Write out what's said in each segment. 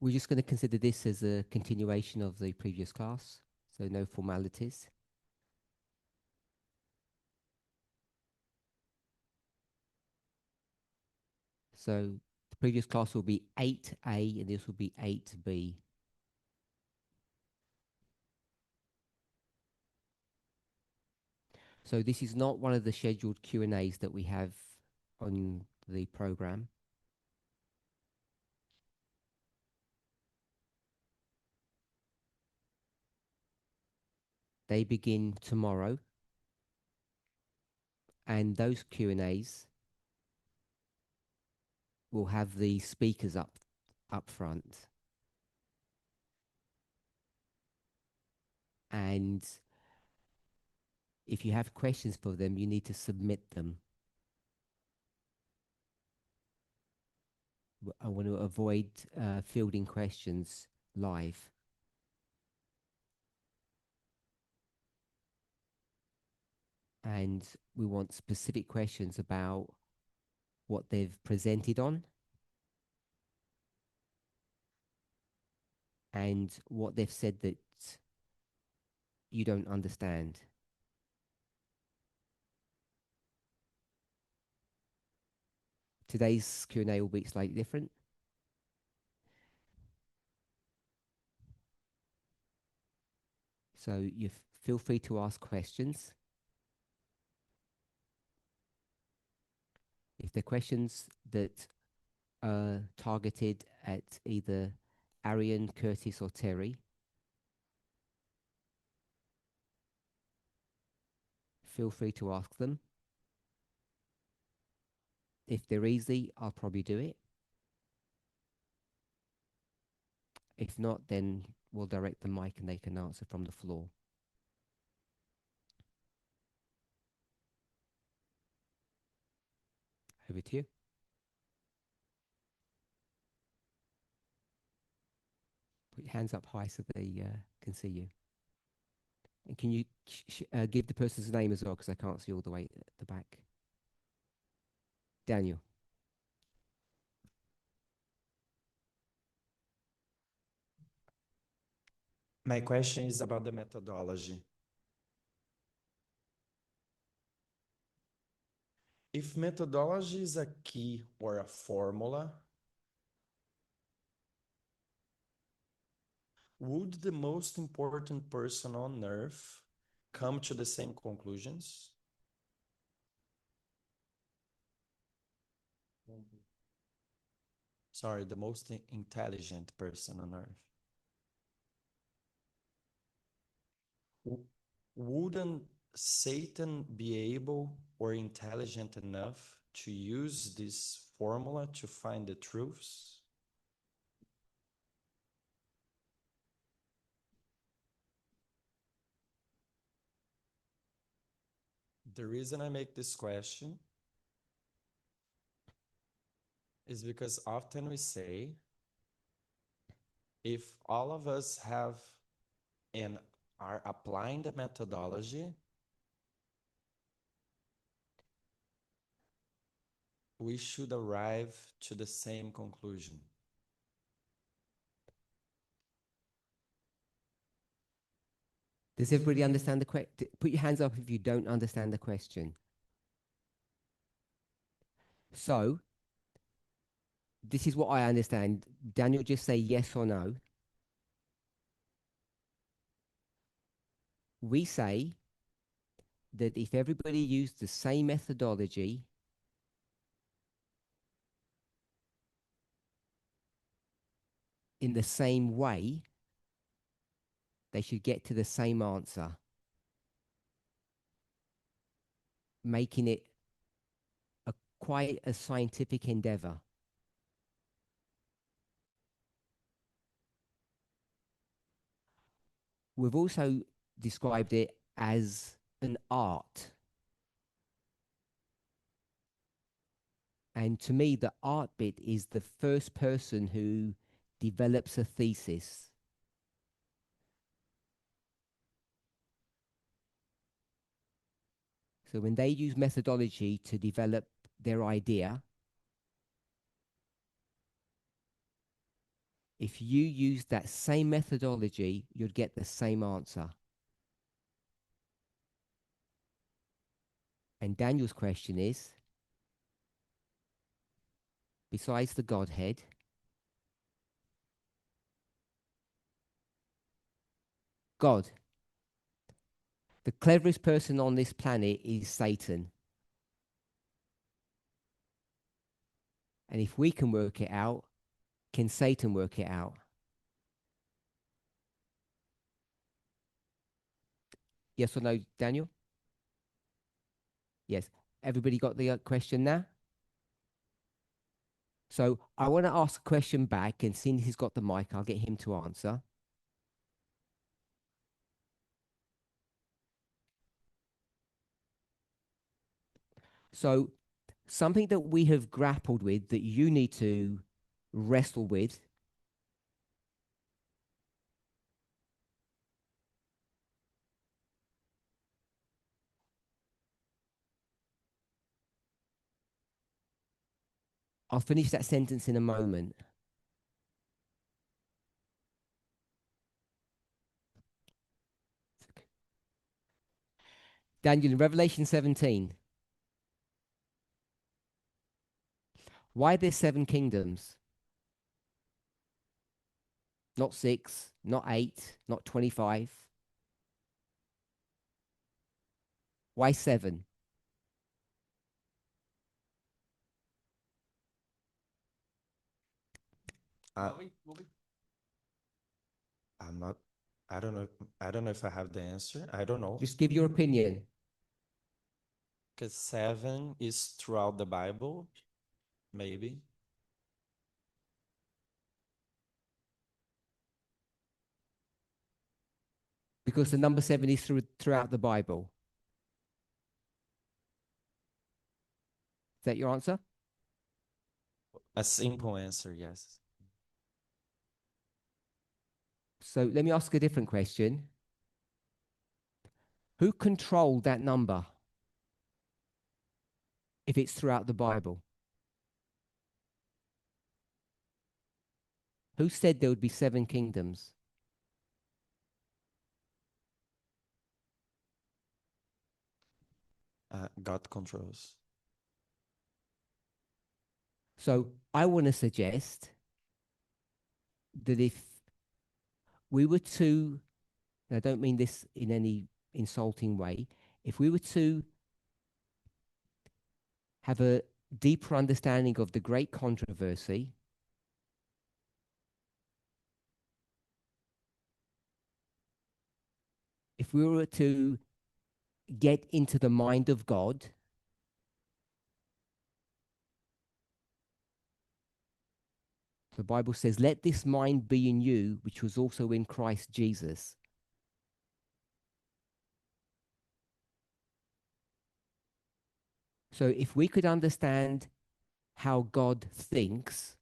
We're just going to consider this as a continuation of the previous class, so no formalities. So the previous class will be 8A and this will be 8B. So this is not one of the scheduled Q&As that we have on the program. They begin tomorrow, and those Q&As will have the speakers up front. And if you have questions for them, you need to submit them. I want to avoid fielding questions live. And we want specific questions about what they've presented on and what they've said that you don't understand. Today's Q&A will be slightly different. So you feel free to ask questions. If they're questions that are targeted at either Arian, Curtis, or Terry, feel free to ask them. If they're easy, I'll probably do it. If not, then we'll direct the mic and they can answer from the floor. Over to you. Put your hands up high so they can see you. And can you give the person's name as well, because I can't see all the way at the back. Daniel. My question is about the methodology. If methodology is a key or a formula, would the most important person on earth come to the same conclusions? Sorry, the most intelligent person on earth. Wouldn't Satan be able or intelligent enough to use this formula to find the truths? The reason I make this question is because often we say, if all of us have and are applying the methodology, we should arrive to the same conclusion. Does everybody understand the question? Put your hands up if you don't understand the question. So, this is what I understand. Daniel, just say yes or no. We say that if everybody used the same methodology, in the same way, they should get to the same answer, making it quite a scientific endeavor. We've also described it as an art. And to me, the art bit is the first person who develops a thesis. So when they use methodology to develop their idea, If you use that same methodology, you'd get the same answer. And Daniel's question is, besides the Godhead, God. The cleverest person on this planet is Satan. And if we can work it out, can Satan work it out? Yes or no, Daniel? Yes. Everybody got the question now? So I want to ask a question back, and since he's got the mic, I'll get him to answer. So something that we have grappled with that you need to wrestle with I'll finish that sentence in a moment. Daniel, in Revelation 17, why there's 7 kingdoms? Not 6, not 8, not 25. Why 7? Uh, I'm not. I don't know. I don't know if I have the answer. I don't know. Just give your opinion. Because 7 is throughout the Bible, maybe. Because the number 7 is throughout the Bible. Is that your answer? A simple answer, yes. So let me ask a different question. Who controlled that number if it's throughout the Bible? Who said there would be 7 kingdoms? God controls. So I want to suggest that if we were to, and I don't mean this in any insulting way, if we were to have a deeper understanding of the great controversy, if we were to get into the mind of God, the Bible says, let this mind be in you, which was also in Christ Jesus. So if we could understand how God thinks,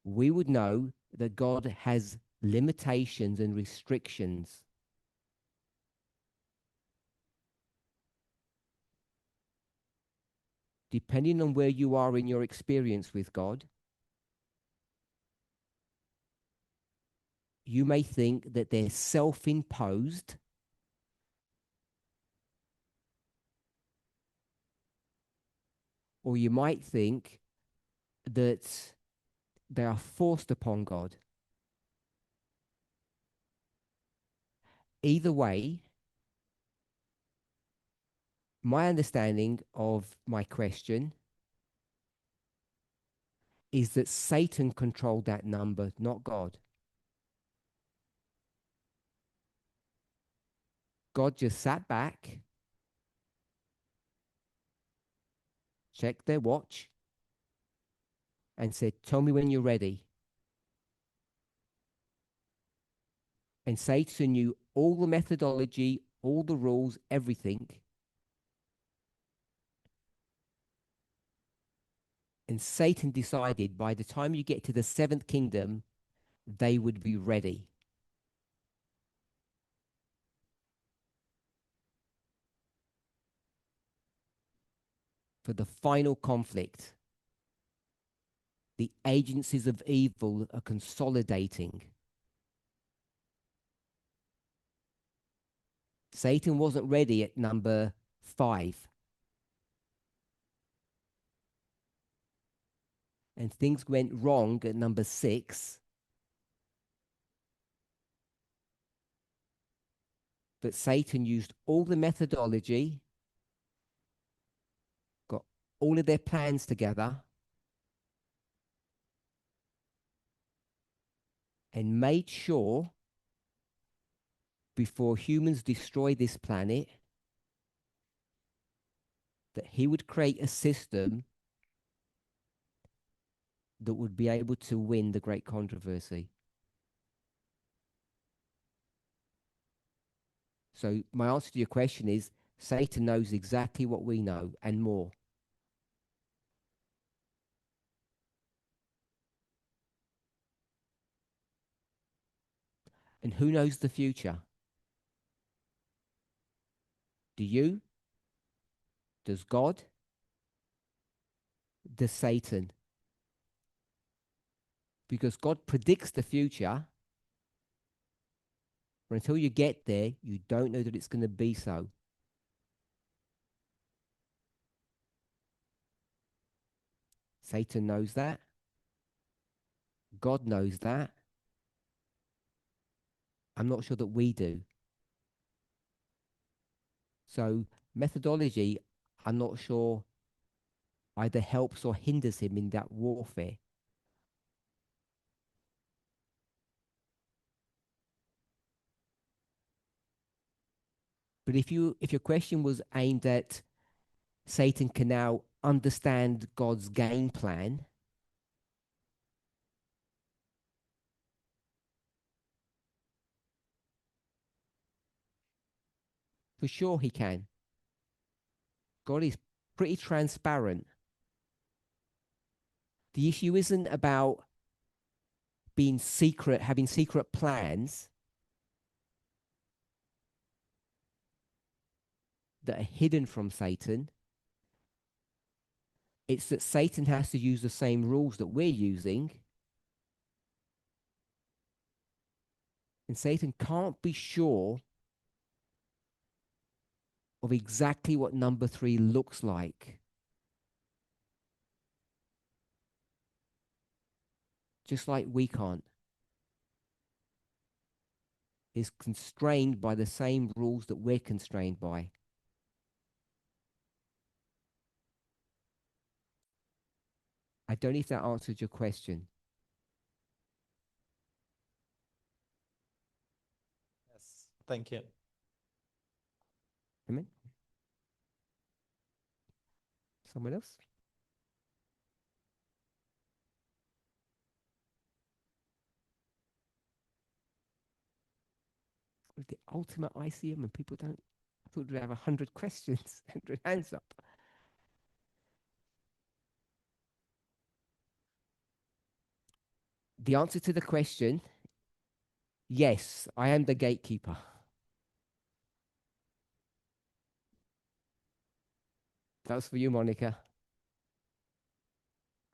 we would know that God has limitations and restrictions. Depending on where you are in your experience with God, you may think that they're self-imposed, or you might think that they are forced upon God. Either way, my understanding of my question is that Satan controlled that number, not God. God just sat back, checked their watch, and said, tell me when you're ready. And Satan knew all the methodology, all the rules, everything. And Satan decided by the time you get to the 7th kingdom, they would be ready for the final conflict. the agencies of evil are consolidating. Satan wasn't ready at number 5. And things went wrong at number 6. But Satan used all the methodology, got all of their plans together, and made sure before humans destroy this planet that he would create a system that would be able to win the great controversy. So my answer to your question is Satan knows exactly what we know and more. And who knows the future? Do you? Does God? Does Satan? Because God predicts the future, but until you get there, you don't know that it's going to be so. Satan knows that. God knows that. I'm not sure that we do. So methodology, I'm not sure either helps or hinders him in that warfare. But if your question was aimed at Satan can now understand God's game plan, for sure he can. God is pretty transparent. The issue isn't about being secret, having secret plans that are hidden from Satan. It's that Satan has to use the same rules that we're using. And Satan can't be sure of exactly what number 3 looks like. Just like we can't. Is constrained by the same rules that we're constrained by. I don't know if that answered your question. Yes, thank you. Amen. Someone else? With the ultimate ICM and people don't. I thought we'd have 100 questions, 100 hands up. The answer to the question, yes, I am the gatekeeper. That was for you, Monica.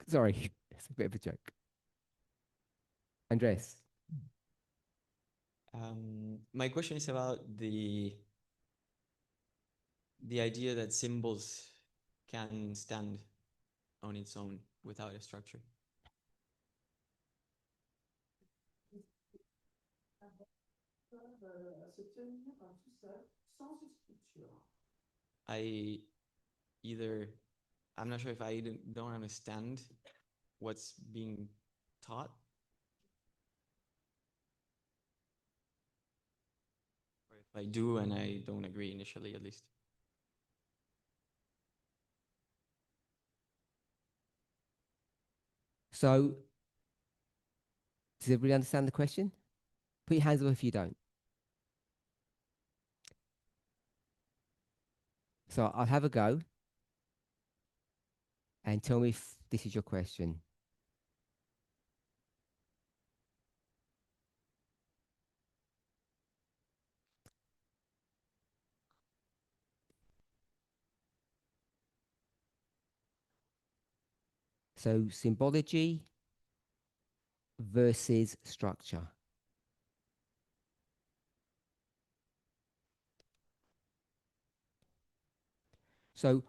Sorry, it's a bit of a joke. Andres. My question is about the idea that symbols can stand on its own without a structure. I either, I'm not sure if I don't understand what's being taught, or if I do and I don't agree initially, at least. So, does everybody understand the question? Put your hands up if you don't. So I'll have a go and tell me if this is your question. So symbology versus structure. So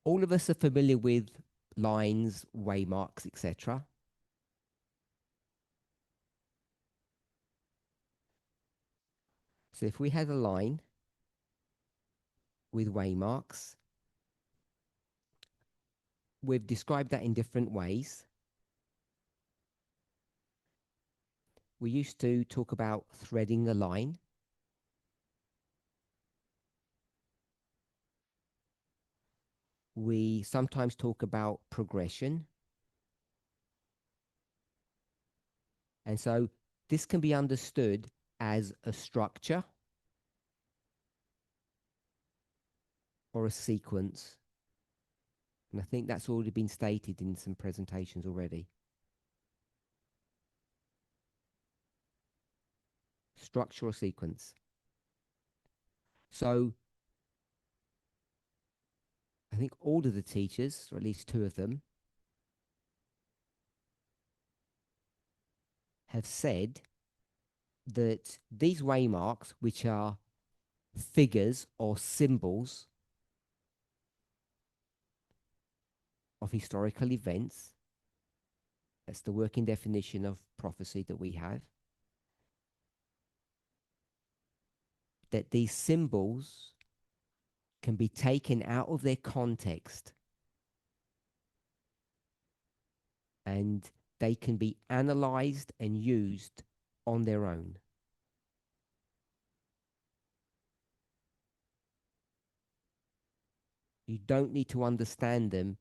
all of us are familiar with lines, waymarks, etc. So if we had a line with waymarks, we've described that in different ways. We used to talk about threading a line. We sometimes talk about progression. And so this can be understood as a structure or a sequence. And I think that's already been stated in some presentations already. Structure or sequence. So I think all of the teachers, or at least two of them, have said that these waymarks, which are figures or symbols of historical events, that's the working definition of prophecy that we have, that these symbols can be taken out of their context and they can be analyzed and used on their own. You don't need to understand them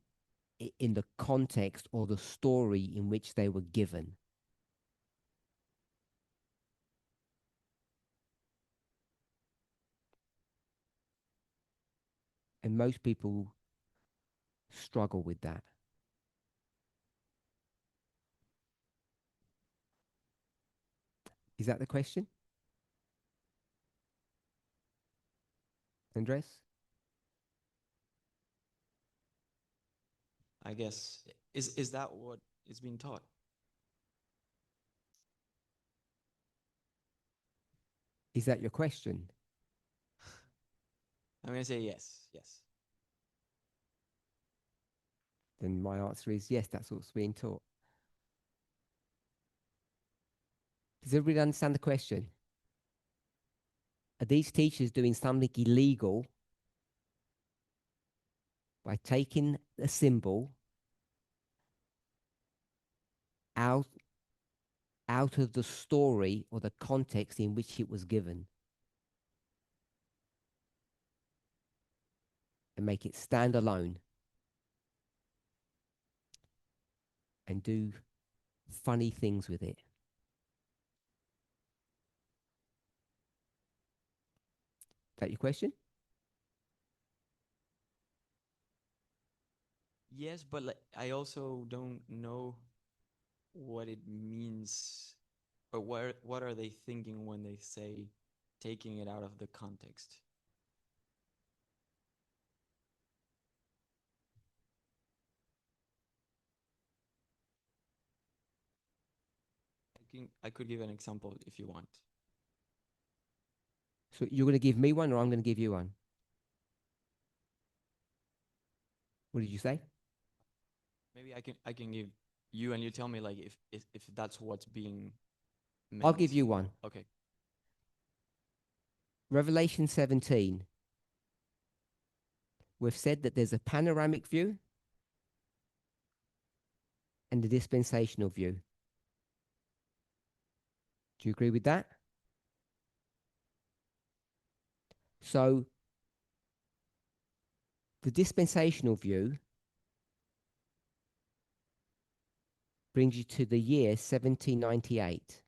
in the context or the story in which they were given. And most people struggle with that. Is that the question, Andres? I guess. Is that what is being taught? Is that your question? I'm gonna say yes. Yes. Then my answer is yes, that's what's being taught. Does everybody understand the question? Are these teachers doing something illegal by taking a symbol out of the story or the context in which it was given and make it stand alone and do funny things with it? Is that your question? Yes, but like, I also don't know what it means, or what are they thinking when they say taking it out of the context? I could give an example if you want. So you're going to give me one or I'm going to give you one? What did you say? Maybe I can give you, and you tell me like if that's what's being meant. I'll give you one. Okay. Revelation 17. We've said that there's a panoramic view and a dispensational view. Do you agree with that? So the dispensational view brings you to the year 1798.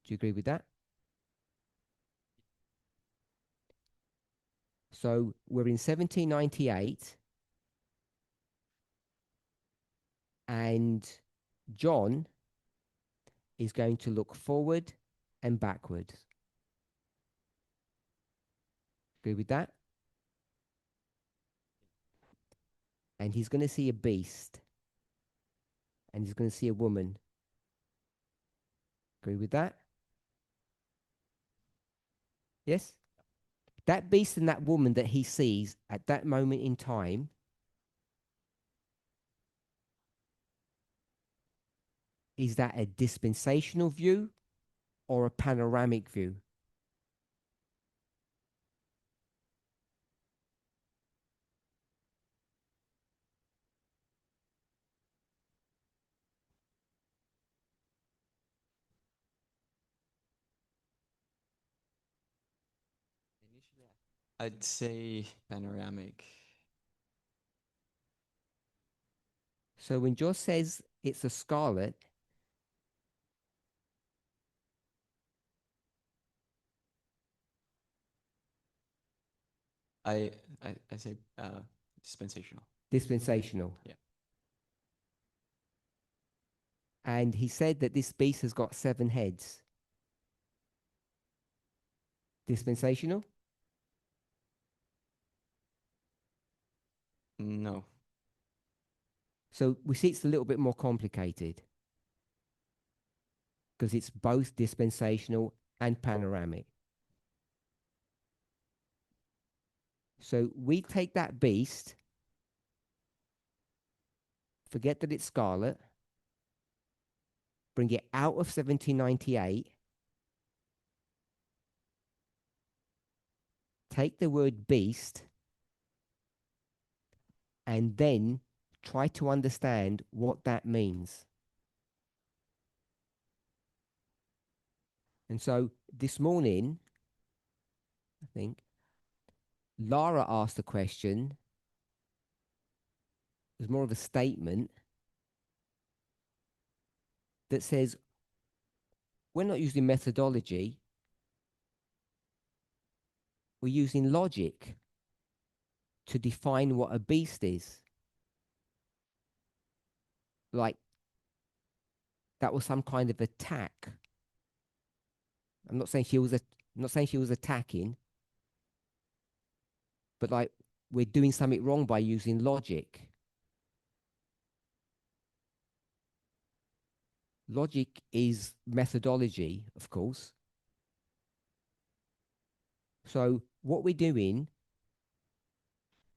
Do you agree with that? So we're in 1798 and John is going to look forward and backward. Agree with that? And he's going to see a beast. and he's going to see a woman. Agree with that? Yes? That beast and that woman that he sees at that moment in time, is that a dispensational view or a panoramic view? I'd say panoramic. So when Josh says it's a scarlet, I say dispensational. dispensational. Yeah. And he said that this beast has got 7 heads. Dispensational? No. So we see it's a little bit more complicated because it's both dispensational and panoramic. So we take that beast, forget that it's scarlet, bring it out of 1798, take the word beast, and then try to understand what that means. And so this morning, I think, Lara asked a question. It was more of a statement that says, we're not using methodology, we're using logic to define what a beast is. Like that was some kind of attack. I'm not saying she was attacking, but like we're doing something wrong by using logic. Logic is methodology, of course. So what we're doing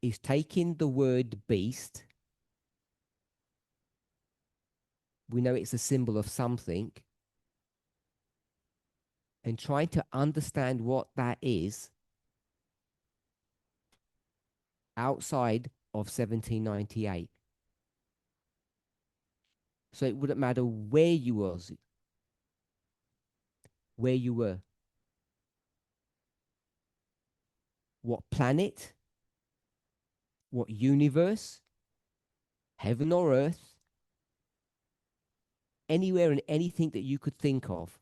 is taking the word beast. We know it's a symbol of something, and trying to understand what that is outside of 1798. So it wouldn't matter where you was, where you were, what planet, what universe, heaven or earth, anywhere and anything that you could think of.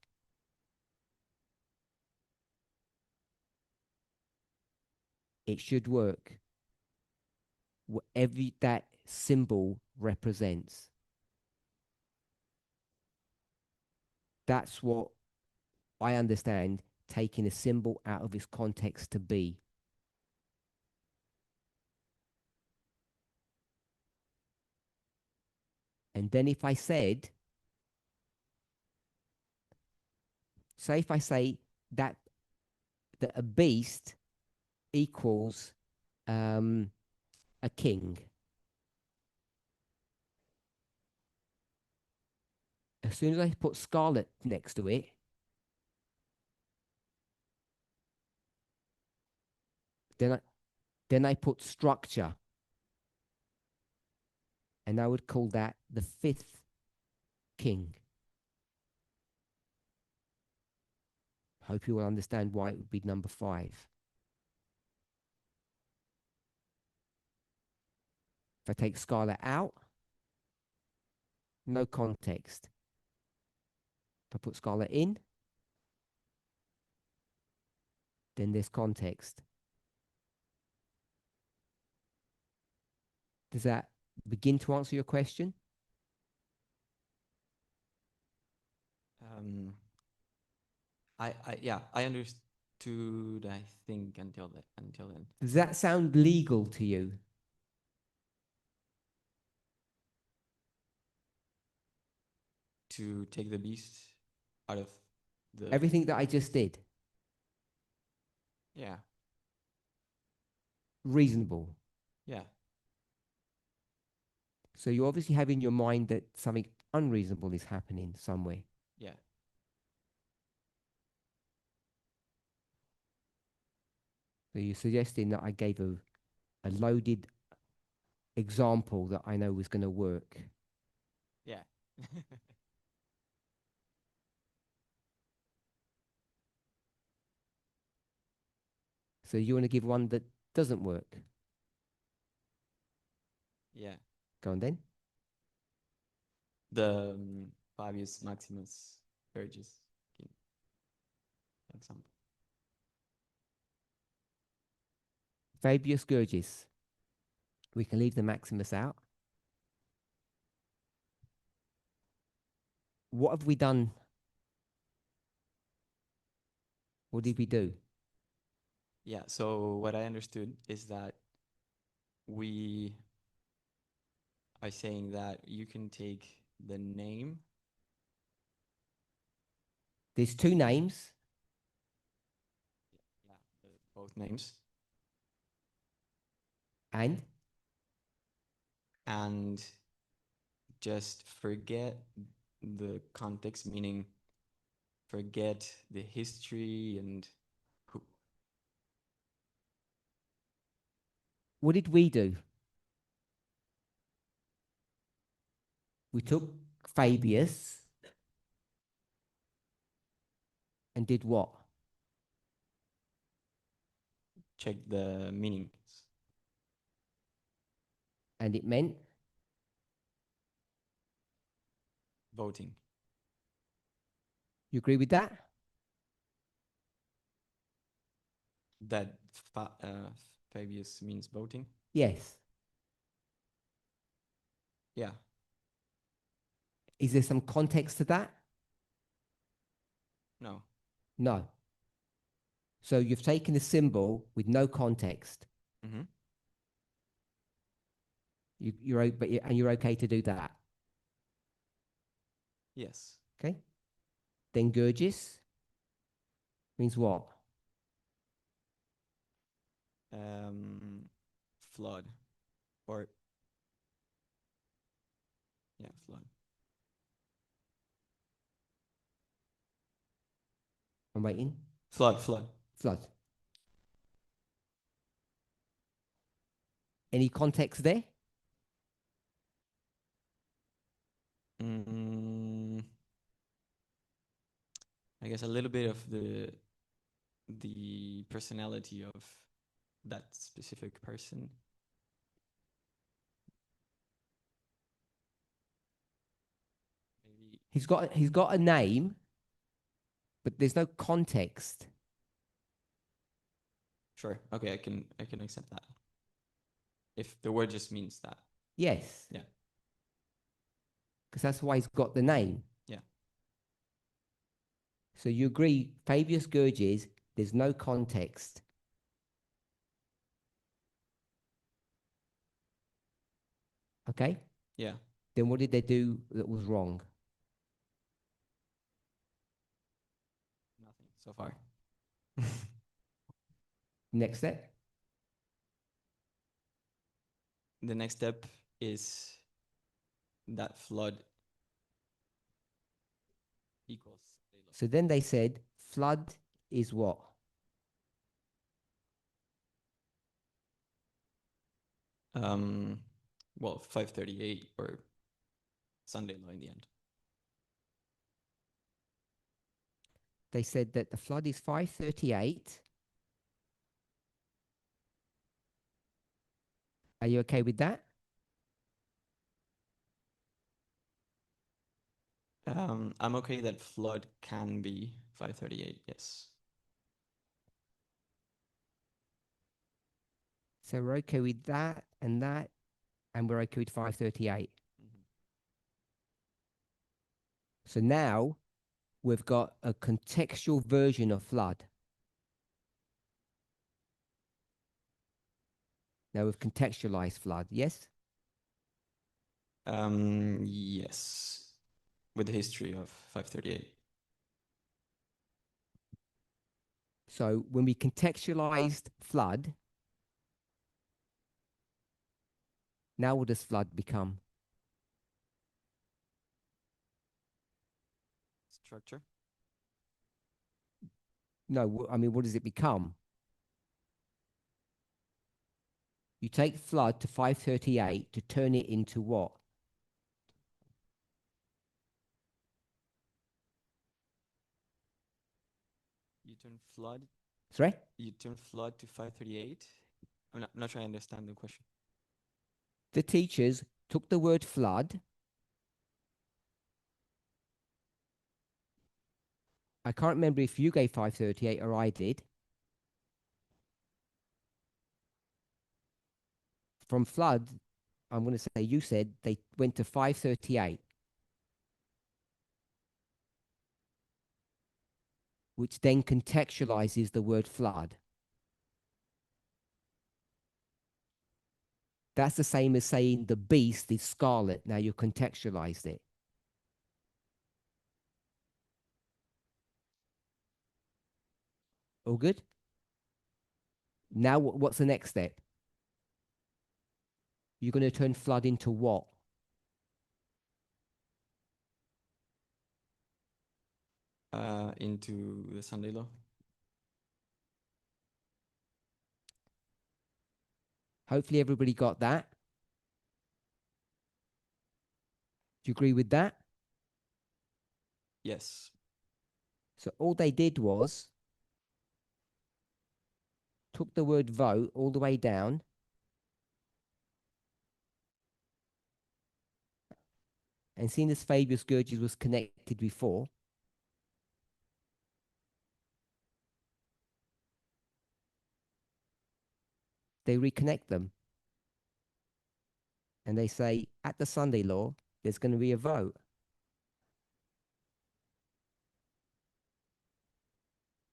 It should work. Whatever that symbol represents. That's what I understand taking a symbol out of its context to be. And then if I said, say if I say that a beast equals a king. As soon as I put scarlet next to it, then I put structure. And I would call that the 5th king. Hope you will understand why it would be number 5. If I take scarlet out, no context. If I put scarlet in, then there's context. Does that begin to answer your question? I understood. I think until then. Does that sound legal to you? to take the beast out of the Everything that I just did, Yeah. reasonable. Yeah. So you obviously have in your mind that something unreasonable is happening somewhere. Yeah. So you're suggesting that I gave a loaded example that I know was going to work. Yeah. So you want to give one that doesn't work. Yeah. Go on then. The Fabius Maximus urges example. Fabius Gurgis. We can leave the Maximus out. What have we done? What did we do? Yeah. So what I understood is that we are saying that you can take the name. There's two names. Yeah. Both names. And just forget the context, meaning forget the history and who. What did we do? We took Fabius and did what? Check the meanings. And it meant? Voting. You agree with that? That Fabius means voting. Yes. Yeah. Is there some context to that? No. No. So you've taken a symbol with no context. Mm-hmm. You're okay to do that. Yes. Okay. Then Gurgis means what? Flood. Or yeah, flood. I'm waiting. Flood. Flood. Any context there? I guess a little bit of the personality of that specific person. Maybe. He's got a name, but there's no context. Sure. Okay, I can accept that. If the word just means that. Yes. Yeah. Because that's why he's got the name. Yeah. So you agree, Fabius Gurgis, there's no context. Okay? Yeah. Then what did they do that was wrong? Nothing so far. Next step? The next step is that flood equals. So then they said flood is what? Well, 538 or Sunday law in the end. They said that the flood is 538. Are you okay with that? I'm okay that flood can be 538, yes. So we're okay with that, and we're okay with 538. Mm-hmm. So now we've got a contextual version of flood. Now we've contextualized flood, yes? Yes. with the history of 538. So when we contextualized flood, now what does flood become? Structure. No, I mean, what does it become? You take flood to 538 to turn it into what? You turn flood. Sorry? You turn flood to 538. I'm not trying to understand the question. The teachers took the word flood. I can't remember if you gave 538 or I did. From flood, I'm going to say you said they went to 538, which then contextualizes the word flood. That's the same as saying the beast is scarlet. Now you contextualized it. All good? Now what's the next step? You're going to turn flood into what? Into the Sunday law. Hopefully everybody got that. Do you agree with that? Yes. So all they did was took the word vote all the way down and seeing as Fabius Gurgis was connected before, they reconnect them. And they say, at the Sunday law, there's going to be a vote.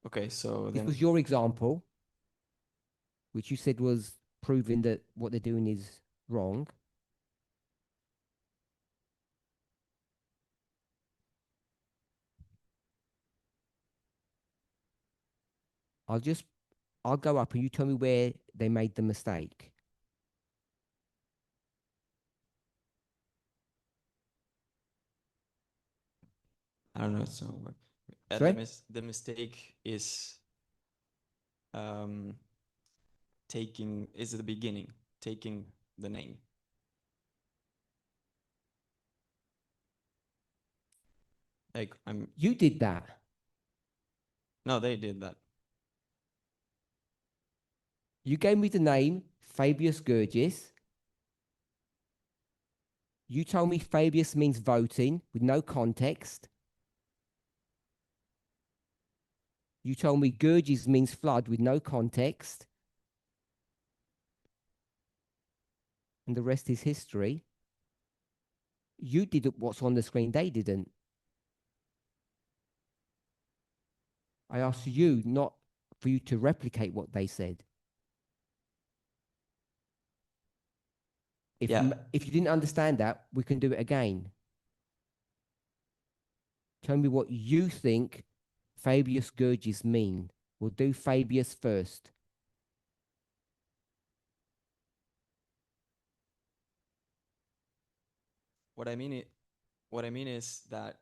Okay, so This then was your example, which you said was proving that what they're doing is wrong. I'll go up and you tell me where they made the mistake. I don't know. So Sorry? the mistake is taking is the beginning, taking the name. Like You did that. No, they did that. You gave me the name Fabius Gurgis. You told me Fabius means voting with no context. You told me Gurgis means flood with no context. And the rest is history. You did what's on the screen, they didn't. I asked you not for you to replicate what they said. If you didn't understand that, we can do it again. Tell me what you think Fabius Gurgis mean. We'll do Fabius first. What I mean is that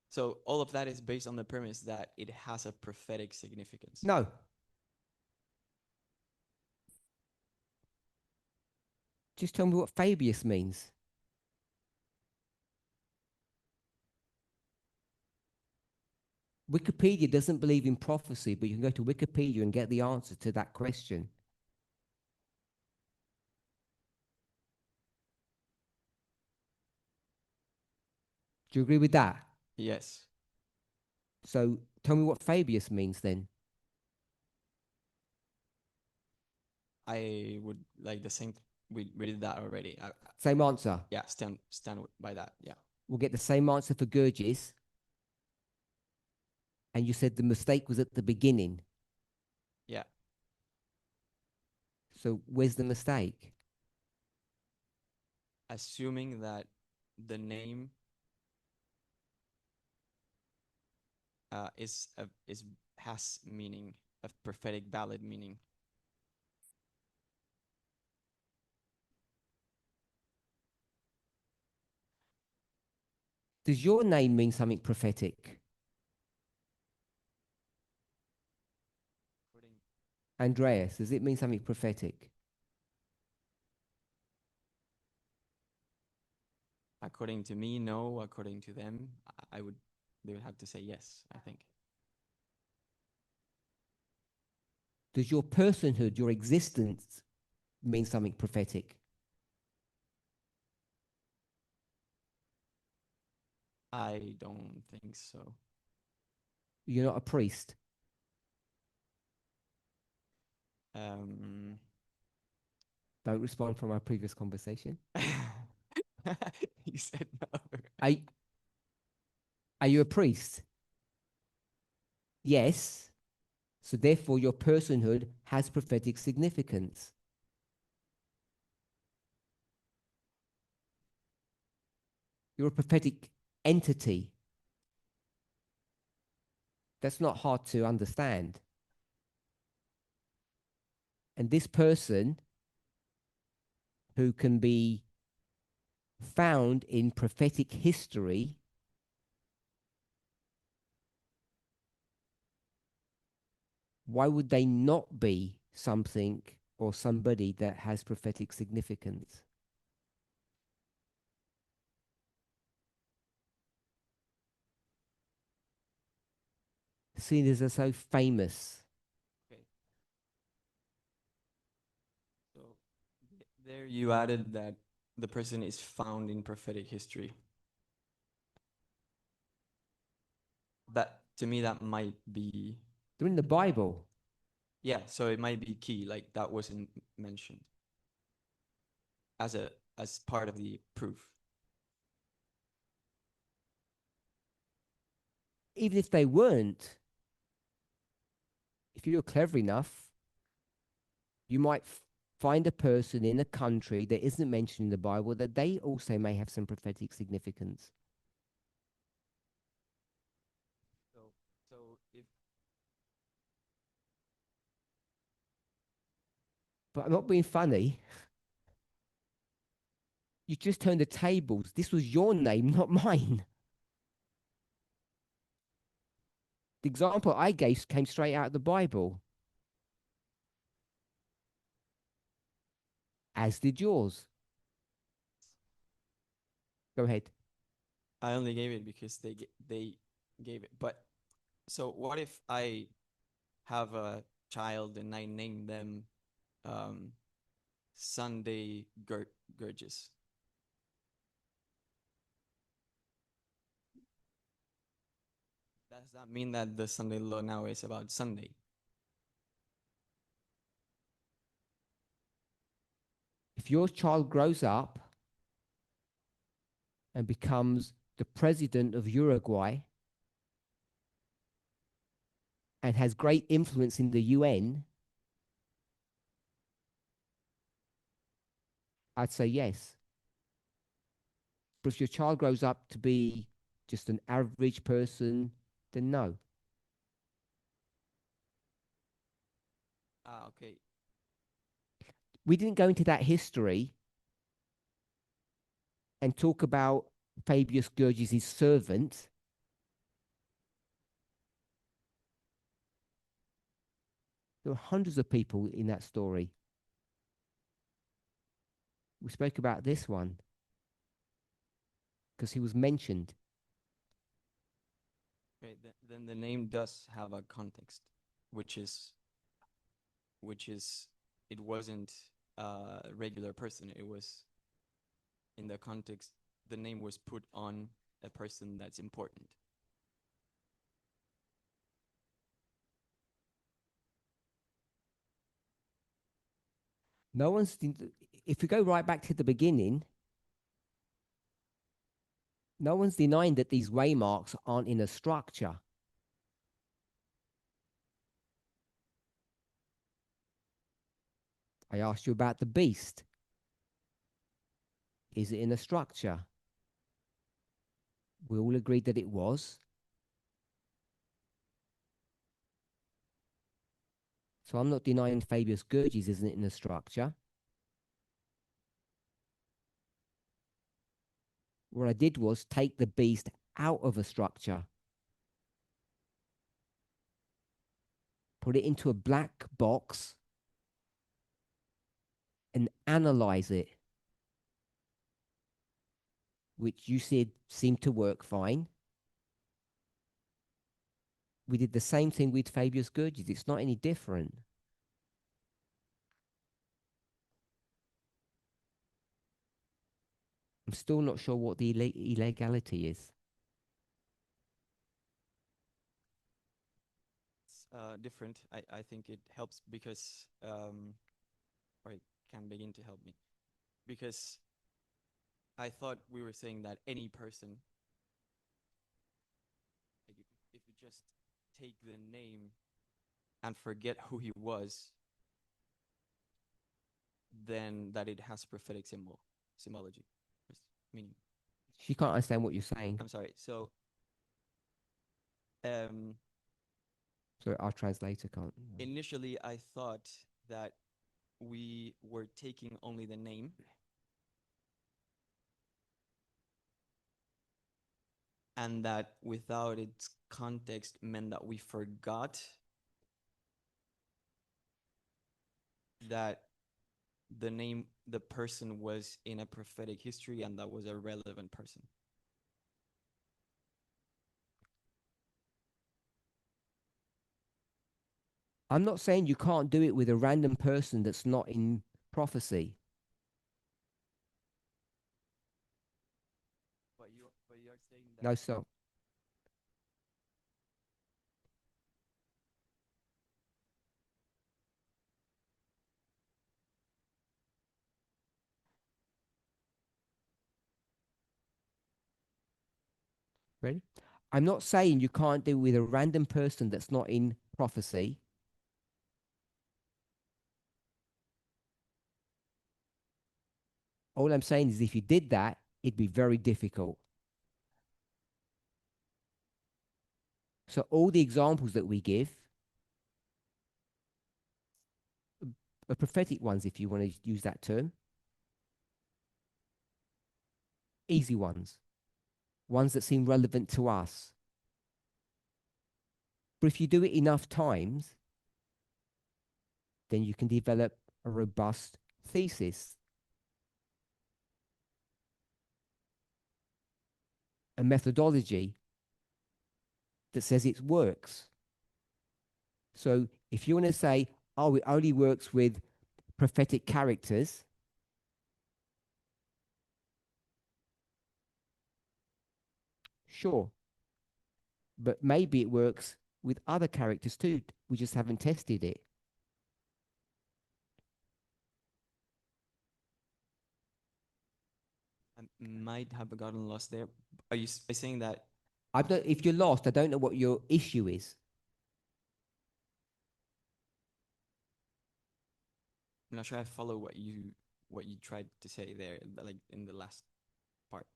so all of that is based on the premise that it has a prophetic significance. No. Just tell me what Fabius means. Wikipedia doesn't believe in prophecy, but you can go to Wikipedia and get the answer to that question. Do you agree with that? Yes. So tell me what Fabius means then. I would like the same. We did that already. Same answer. Yeah, stand by that. Yeah. We'll get the same answer for Gurgis. And you said the mistake was at the beginning. Yeah. So where's the mistake? assuming that the name is has meaning, a prophetic valid meaning. Does your name mean something prophetic? According, Andreas, does it mean something prophetic? according to me, no. According to them, they would have to say yes, I think. Does your personhood, your existence, mean something prophetic? I don't think so. You're not a priest. Um, Don't respond from our previous conversation. you said no. Are, are you a priest? Yes. So therefore, your personhood has prophetic significance. You're a prophetic entity. That's not hard to understand. And this person who can be found in prophetic history why would they not be something or somebody that has prophetic significance? Seeing as they're so famous. Okay. So there you added that the person is found in prophetic history. That to me that might be, They're in the Bible. yeah, so it might be key, like that wasn't mentioned as part of the proof. Even if they weren't, if you're clever enough, you might find a person in a country that isn't mentioned in the Bible that they also may have some prophetic significance. So so if But I'm not being funny. You just turned the tables. This was your name, not mine. The example I gave came straight out of the Bible, as did yours. Go ahead. I only gave it because they gave it. But so what if I have a child and I name them um, Sunday Gurgis? Does that mean that the Sunday law now is about Sunday? If your child grows up and becomes the president of Uruguay and has great influence in the UN, I'd say yes. But if your child grows up to be just an average person, then no. Ah, okay. We didn't go into that history and talk about Fabius Gurgis' servant. There were hundreds of people in that story. We spoke about this one because he was mentioned. Okay, then the name does have a context, which is which is it wasn't a regular person. It was in the context, the name was put on a person that's important. No one's, if we go right back to the beginning, no one's denying that these waymarks aren't in a structure. I asked you about the beast. Is it in a structure? We all agreed that it was. So I'm not denying Fabius Gurgis isn't in a structure. What I did was take the beast out of a structure, put it into a black box, and analyze it, which you said seemed to work fine. We did the same thing with Fabius Gurgis. It's not any different. I'm still not sure what the illegality is. It's different. I think it helps because, or it can begin to help me, because I thought we were saying that any person, like if you just take the name and forget who he was, then that it has prophetic symbology, meaning. She can't understand what you're saying. I'm sorry. So, So our translator can't. initially I thought that we were taking only the name and that without its context meant that we forgot that the person was in a prophetic history and that was a relevant person. I'm not saying you can't do it with a random person that's not in prophecy. But you're saying that. No, so ready? I'm not saying you can't do it with a random person that's not in prophecy. All I'm saying is if you did that, it'd be very difficult. So all the examples that we give are prophetic ones, if you want to use that term. Easy ones. Ones that seem relevant to us. But if you do it enough times, then you can develop a robust thesis. A methodology that says it works. So if you want to say, oh, it only works with prophetic characters, sure. But maybe it works with other characters too. We just haven't tested it. I might have gotten lost there. Are you saying that? If you're lost, I don't know what your issue is. I'm not sure I follow what you tried to say there, like in the last part.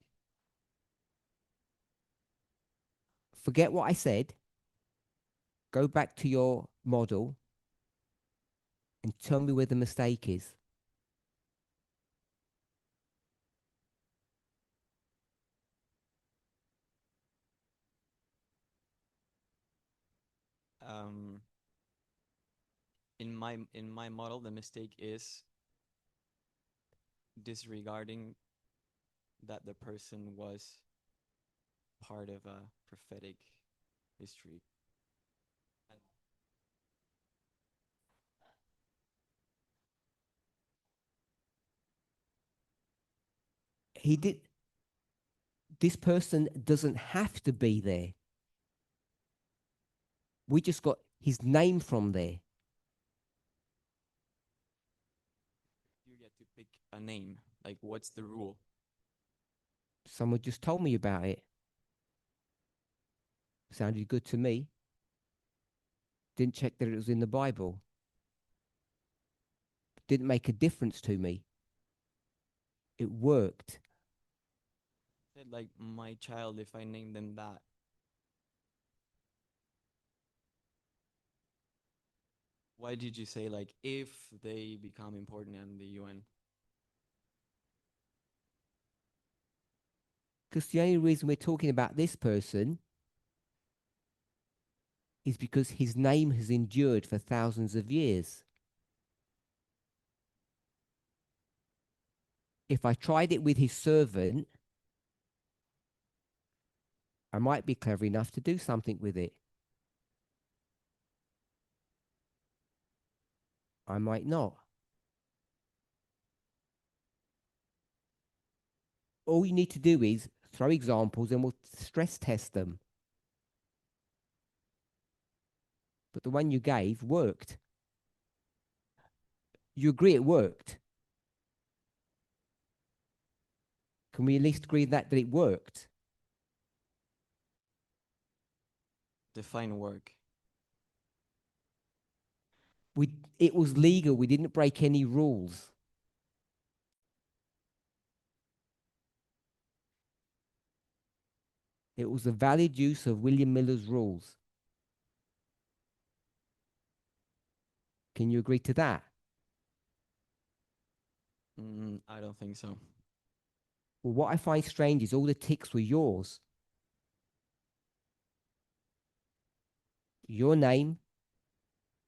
Forget what I said. Go back to your model and tell me where the mistake is. Um, in my model, the mistake is disregarding that the person was part of a prophetic history. He did. This person doesn't have to be there. We just got his name from there. You get to pick a name. Like, what's the rule? Someone just told me about it. Sounded good to me. Didn't check that it was in the Bible. Didn't make a difference to me. It worked. said like my child if I name them that. Why did you say like if they become important in the UN? Because the only reason we're talking about this person is because his name has endured for thousands of years. If I tried it with his servant, I might be clever enough to do something with it. I might not. All you need to do is throw examples and we'll stress test them. But the one you gave worked. You agree it worked? Can we at least agree that it worked? Define work. It was legal. We didn't break any rules. It was a valid use of William Miller's rules. Can you agree to that? I don't think so. Well, what I find strange is all the ticks were yours. Your name,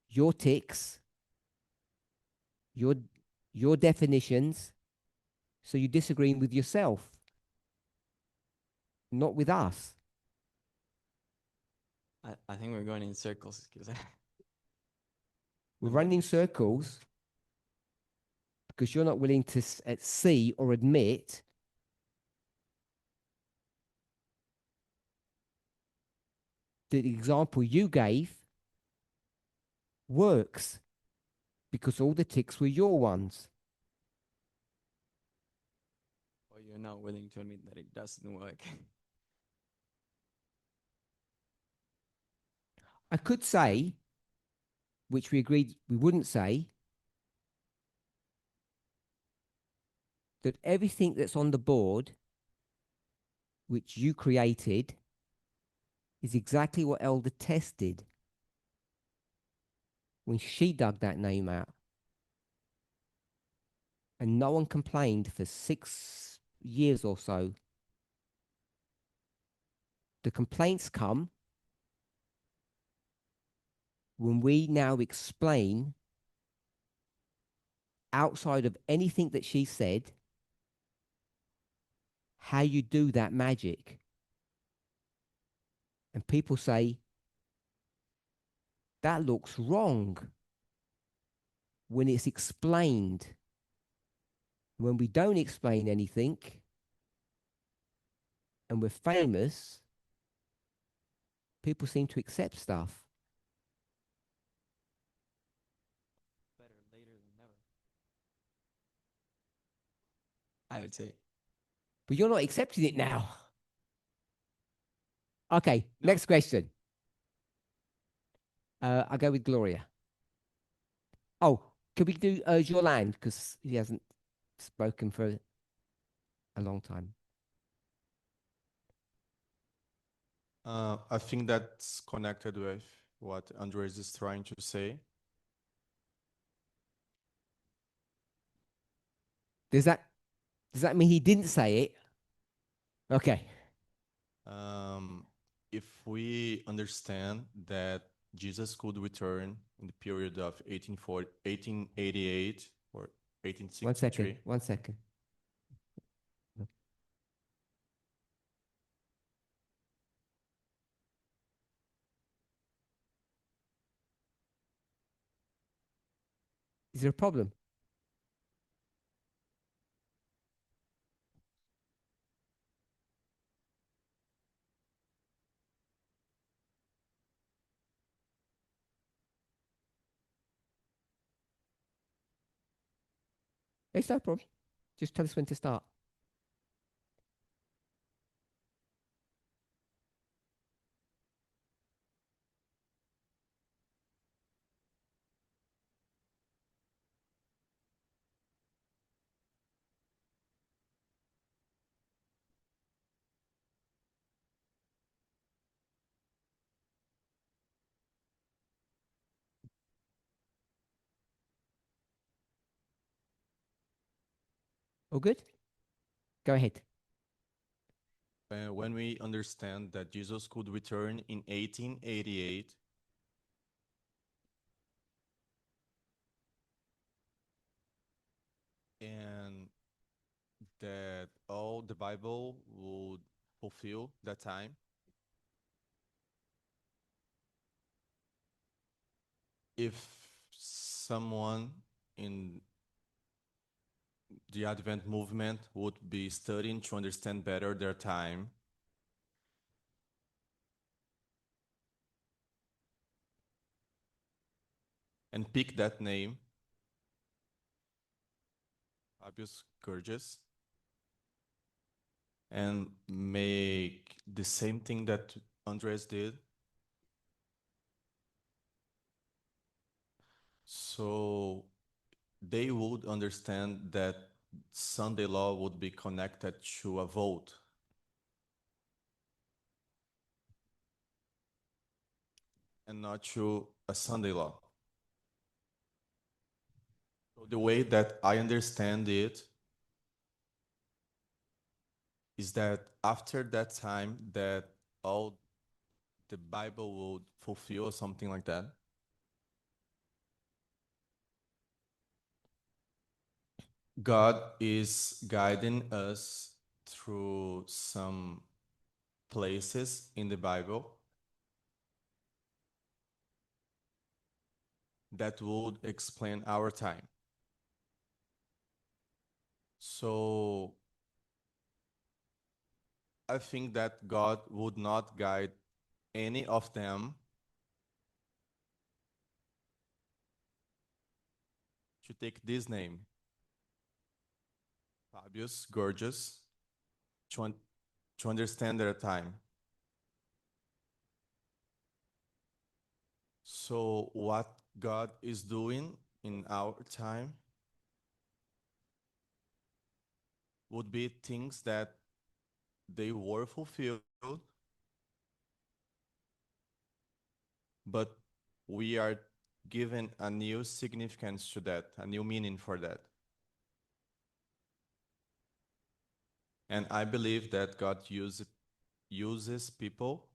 your ticks, your definitions. So you're disagreeing with yourself, not with us. I think we're going in circles because We're running in circles because you're not willing to see or admit that the example you gave works because all the ticks were your ones. or you're not willing to admit that it doesn't work. I could say, which we agreed we wouldn't say, that everything that's on the board, which you created, is exactly what Elder tested when she dug that name out. And no one complained for 6 years or so. The complaints come when we now explain, outside of anything that she said, how you do that magic. And people say, that looks wrong when it's explained. When we don't explain anything and we're famous, people seem to accept stuff. Better later than never, I would say. But you're not accepting it now. Okay, No. next question. I'll go with Gloria. Oh, can we do Jolan? Because he hasn't spoken for a long time. I think that's connected with what Andres is trying to say. Does that mean he didn't say it? Okay. If we understand that Jesus could return in the period of 1888 or 1863. One second. Is there a problem? It's no problem. Just tell us when to start. All good? Go ahead. When we understand that Jesus could return in 1888, and that all the Bible would fulfill that time, if someone in the Advent movement would be studying to understand better their time, and pick that name, Fabius Gurgis, and make the same thing that Andres did. So they would understand that Sunday law would be connected to a vote. And not to a Sunday law. So the way that I understand it is that after that time that all the Bible would fulfill or something like that, God is guiding us through some places in the Bible that would explain our time. So I think that God would not guide any of them to take this name, Fabius Gorgeous, to understand their time. So what God is doing in our time would be things that they were fulfilled, but we are given a new significance to that, a new meaning for that. And I believe that God uses people,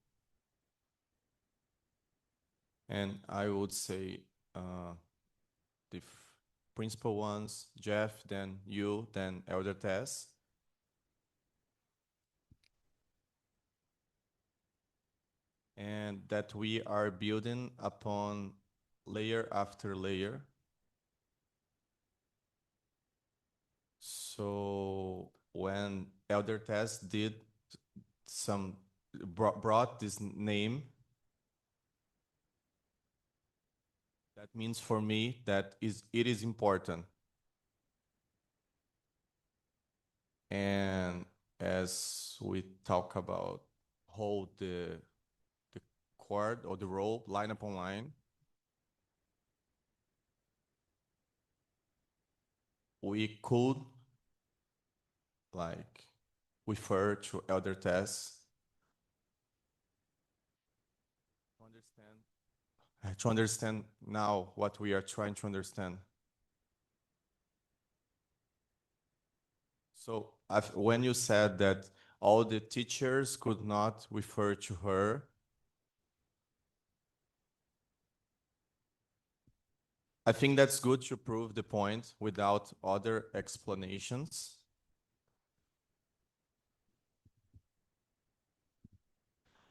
and I would say the principal ones, Jeff, then you, then Elder Tess. And that we are building upon layer after layer. So when Elder Tess did brought this name, that means for me that it is important. And as we talk about hold the chord or the rope line upon line, we could like refer to Elder Tess to understand now what we are trying to understand. So when you said that all the teachers could not refer to her, I think that's good to prove the point without other explanations.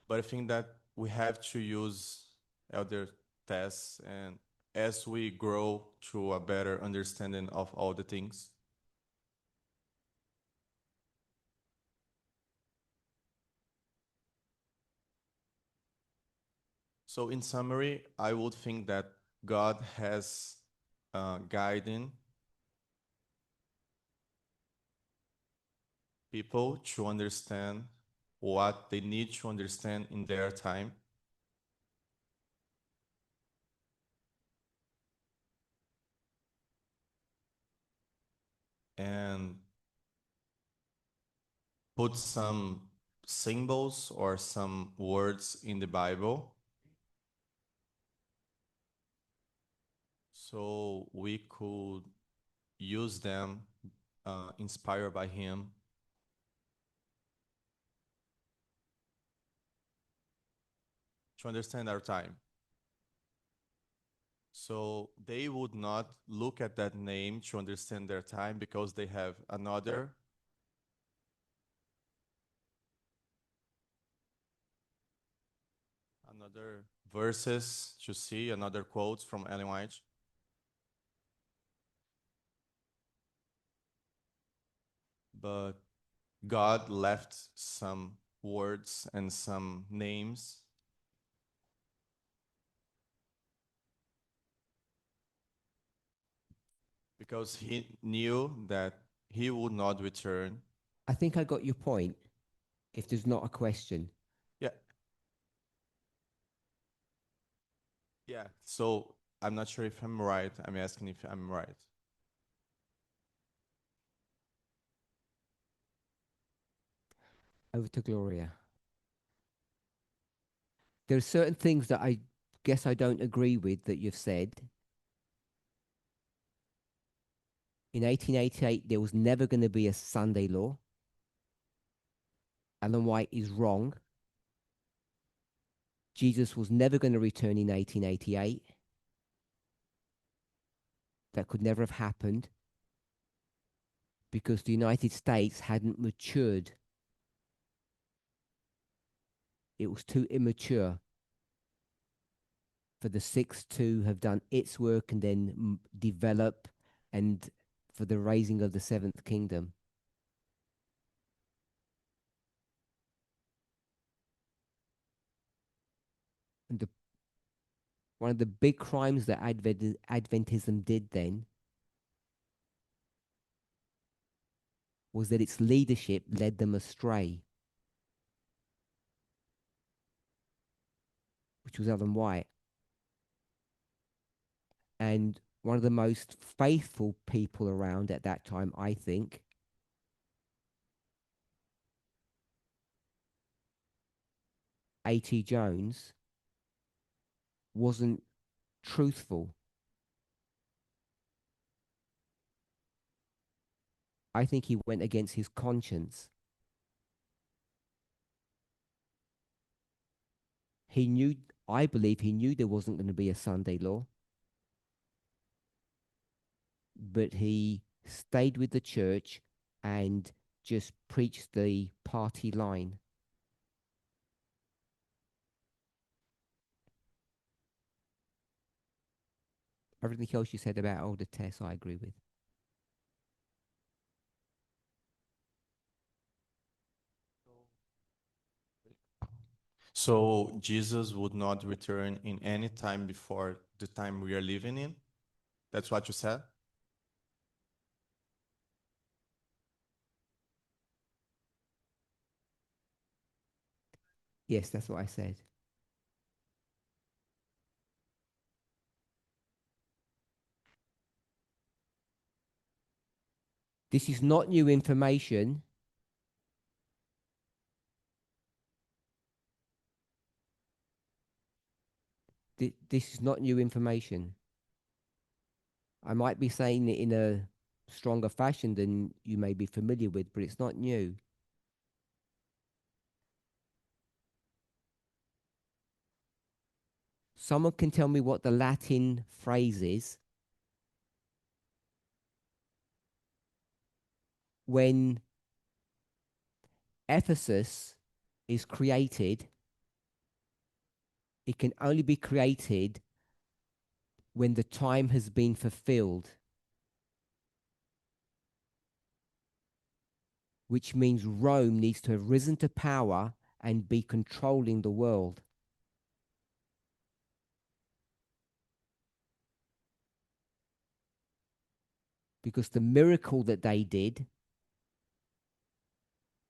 But I think that we have to use Elder Tess, and as we grow to a better understanding of all the things. So in summary, I would think that God has guiding people to understand what they need to understand in their time. And put some symbols or some words in the Bible so we could use them inspired by him. To understand our time. So they would not look at that name to understand their time because they have another verses to see, another quotes from Ellen White. But God left some words and some names because he knew that he would not return. I think I got your point. If there's not a question. Yeah. Yeah. So I'm not sure if I'm right. I'm asking if I'm right. Over to Gloria. There are certain things that I guess I don't agree with that you've said. In 1888, there was never going to be a Sunday law. Ellen White is wrong. Jesus was never going to return in 1888. That could never have happened because the United States hadn't matured. It was too immature for the sixth to have done its work and then develop, and for the raising of the seventh kingdom. And one of the big crimes that Adventism did then was that its leadership led them astray, which was Ellen White. And one of the most faithful people around at that time, I think, A.T. Jones, wasn't truthful. I think he went against his conscience. He knew, I believe he knew there wasn't going to be a Sunday law, but he stayed with the church and just preached the party line. Everything else you said about older Tess, I agree with. So Jesus would not return in any time before the time we are living in? That's what you said? Yes, that's what I said. This is not new information. This is not new information. I might be saying it in a stronger fashion than you may be familiar with, but it's not new. Someone can tell me what the Latin phrase is when Ephesus is created. It can only be created when the time has been fulfilled, which means Rome needs to have risen to power and be controlling the world. Because the miracle that they did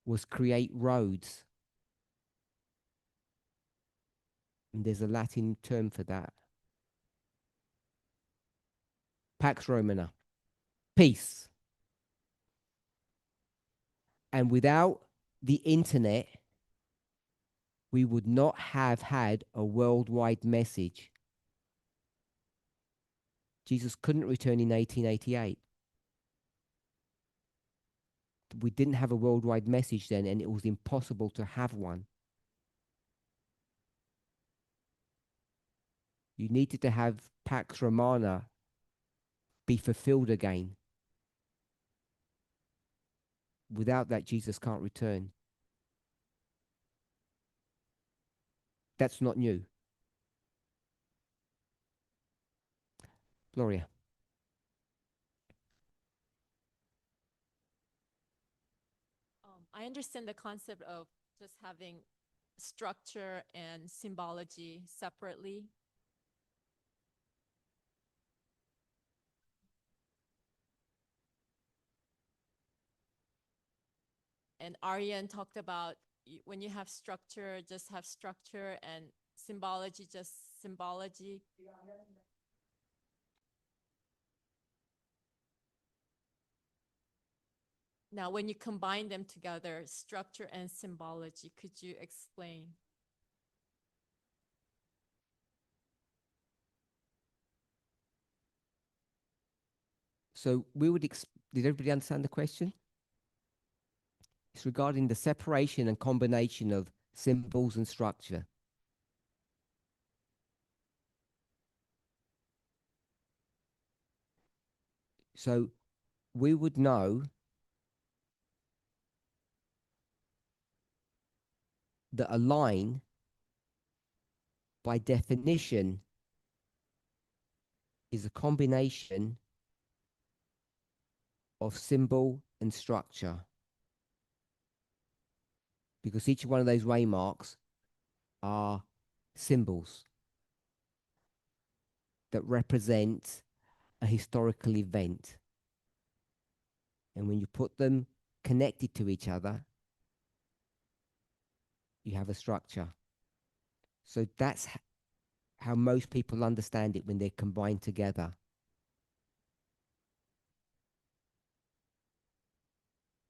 was create roads. And there's a Latin term for that. Pax Romana. Peace. And without the internet, we would not have had a worldwide message. Jesus couldn't return in 1888. we didn't have a worldwide message then, and it was impossible to have one. You needed to have Pax Romana be fulfilled again. Without that, Jesus can't return. That's not new. Gloria. I understand the concept of just having structure and symbology separately. And Aryan talked about when you have structure, just have structure, and symbology, just symbology. Now, when you combine them together, structure and symbology, could you explain? So we would, did everybody understand the question? It's regarding the separation and combination of symbols and structure. So we would know that a line, by definition, is a combination of symbol and structure, because each one of those waymarks are symbols that represent a historical event. And when you put them connected to each other, you have a structure. So that's how most people understand it when they're combined together.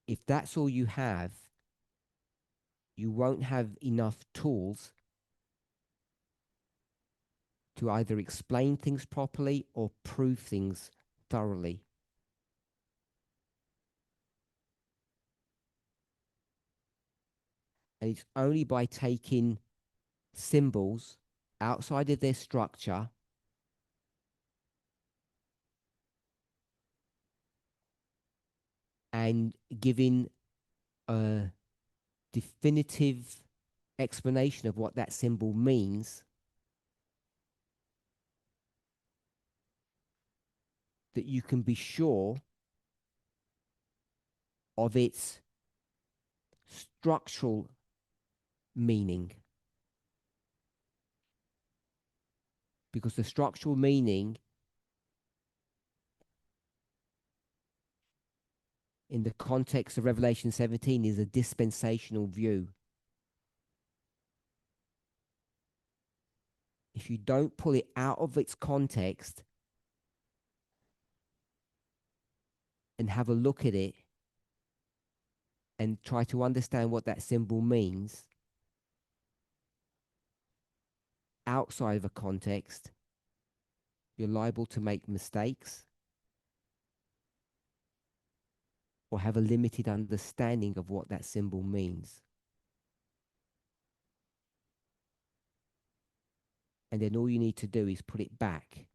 If that's all you have, you won't have enough tools to either explain things properly or prove things thoroughly. And it's only by taking symbols outside of their structure and giving a definitive explanation of what that symbol means that you can be sure of its structural meaning. Because the structural meaning in the context of Revelation 17 is a dispensational view. If you don't pull it out of its context and have a look at it and try to understand what that symbol means outside of a context, you're liable to make mistakes or have a limited understanding of what that symbol means. And then all you need to do is put it back.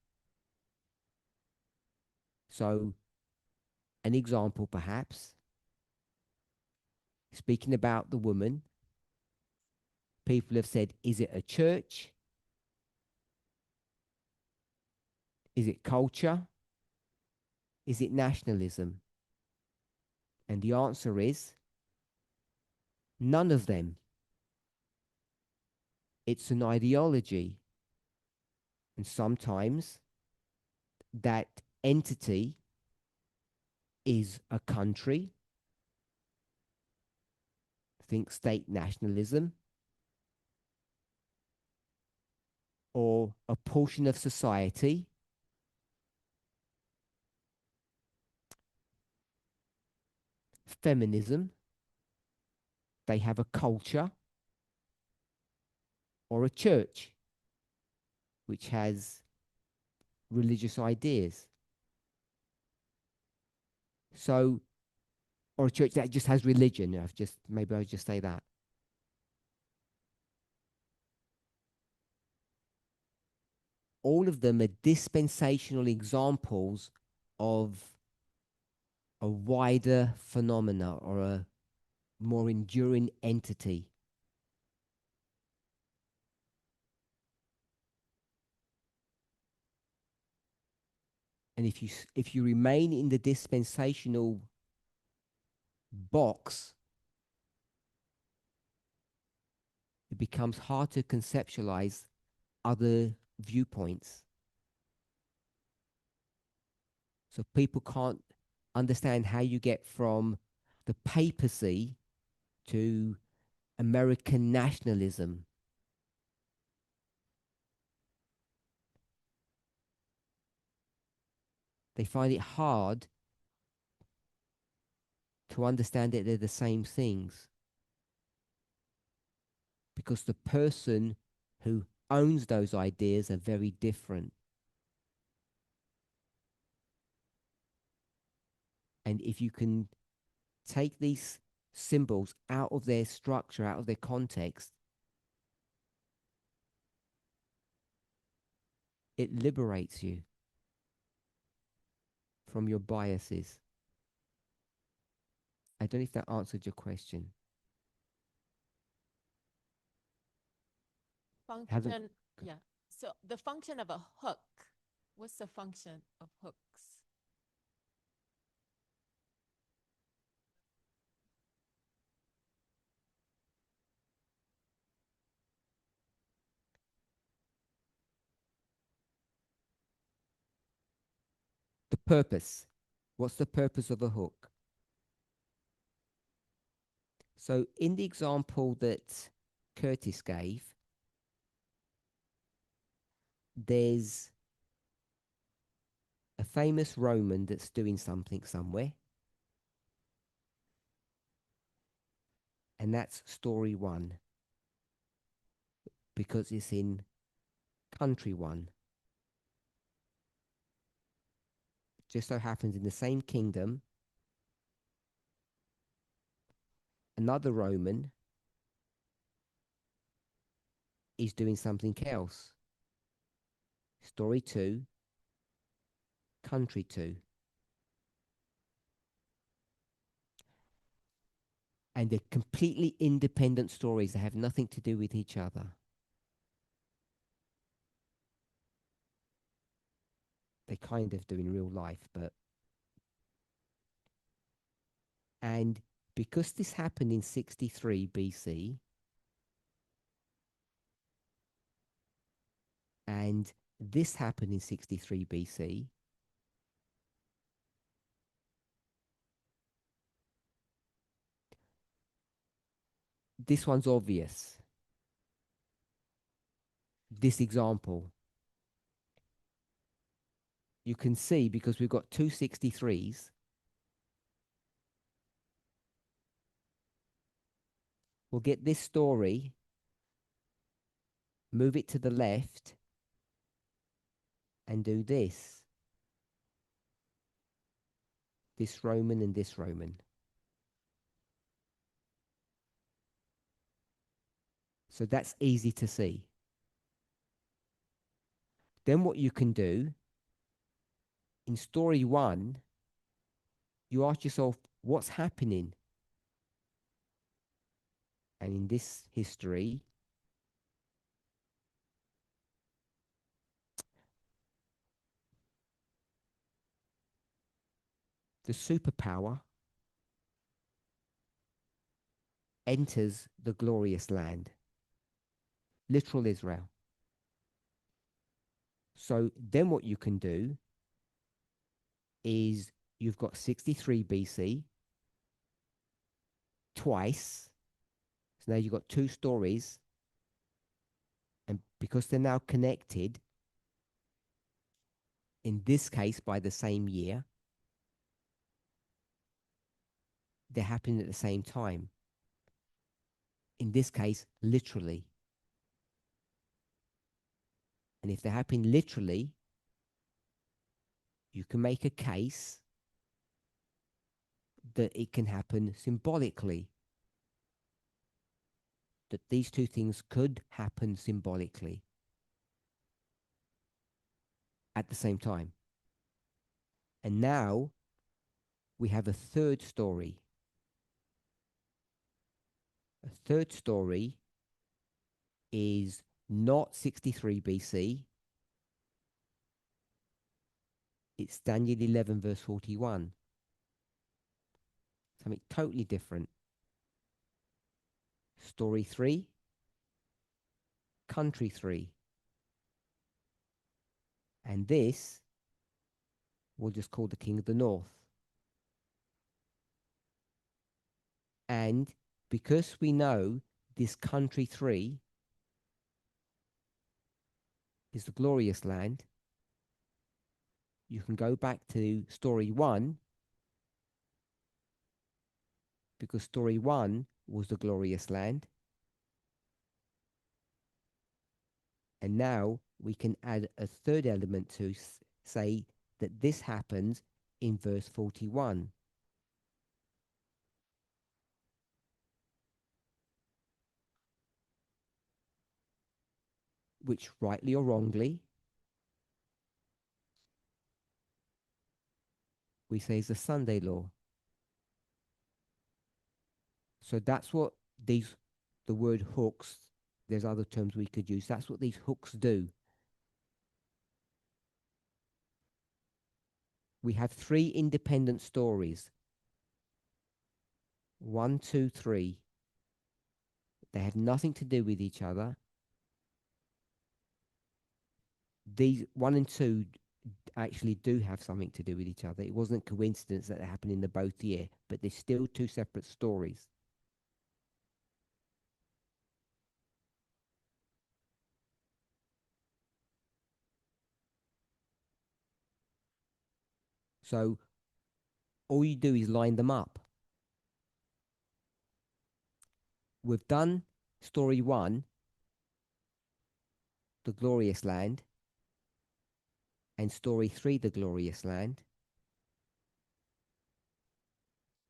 So, an example perhaps, speaking about the woman, people have said, is it a church? Is it culture? Is it nationalism? And the answer is none of them. It's an ideology. And sometimes that entity is a country. Think state nationalism. Or a portion of society. Feminism. They have a culture. Or a church, which has religious ideas. So or a church that just has religion. Maybe I'll just say that. All of them are dispensational examples of a wider phenomena or a more enduring entity. And if you remain in the dispensational box, it becomes hard to conceptualize other viewpoints. So people can't understand how you get from the papacy to American nationalism. They find it hard to understand that they're the same things, because the person who owns those ideas are very different. And if you can take these symbols out of their structure, out of their context, it liberates you from your biases. I don't know if that answered your question. Function, yeah. So the function of a hook, what's the function of hooks? The purpose. What's the purpose of a hook? So in the example that Curtis gave, there's a famous Roman that's doing something somewhere. And that's story one, because it's in country one. Just so happens in the same kingdom, another Roman is doing something else. Story two, country two. And they're completely independent stories. They have nothing to do with each other. They kind of do in real life, but. And because this happened in 63 BC, and this happened in 63 BC, this one's obvious. This example. You can see, because we've got two 63s, we'll get this story, move it to the left, and do this. This Roman and this Roman. So that's easy to see. Then what you can do, in story one, you ask yourself, what's happening? And in this history, the superpower enters the glorious land, literal Israel. So then what you can do is you've got 63 BC twice. So now you've got two stories. And because they're now connected, in this case by the same year, they're happening at the same time. In this case, literally. And if they happen literally, you can make a case that it can happen symbolically. That these two things could happen symbolically at the same time. And now we have a third story. A third story is not 63 BC. It's Daniel 11 verse 41. Something totally different. Story 3, country 3. And this we'll just call the King of the North. And because we know this country 3 is the glorious land, you can go back to story 1, because story 1 was the glorious land. And now we can add a third element to say that this happens in verse 41. Which, rightly or wrongly, we say is the Sunday law. So that's what the word hooks, there's other terms we could use, that's what these hooks do. We have 3 independent stories. 1, 2, 3. They have nothing to do with each other. These 1 and 2 actually do have something to do with each other. It wasn't a coincidence that they happened in the both year, but they're still 2 separate stories. So all you do is line them up. We've done story 1, the glorious land, and story 3, the glorious land.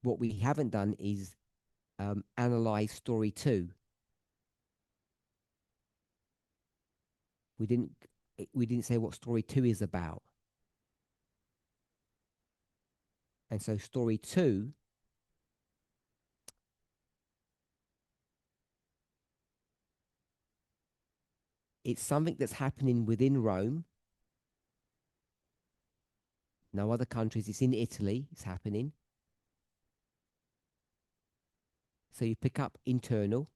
What we haven't done is analyze story 2. We didn't say what story 2 is about. And so story 2 it's something that's happening within Rome. No other countries. It's in Italy. It's happening. So you pick up internal.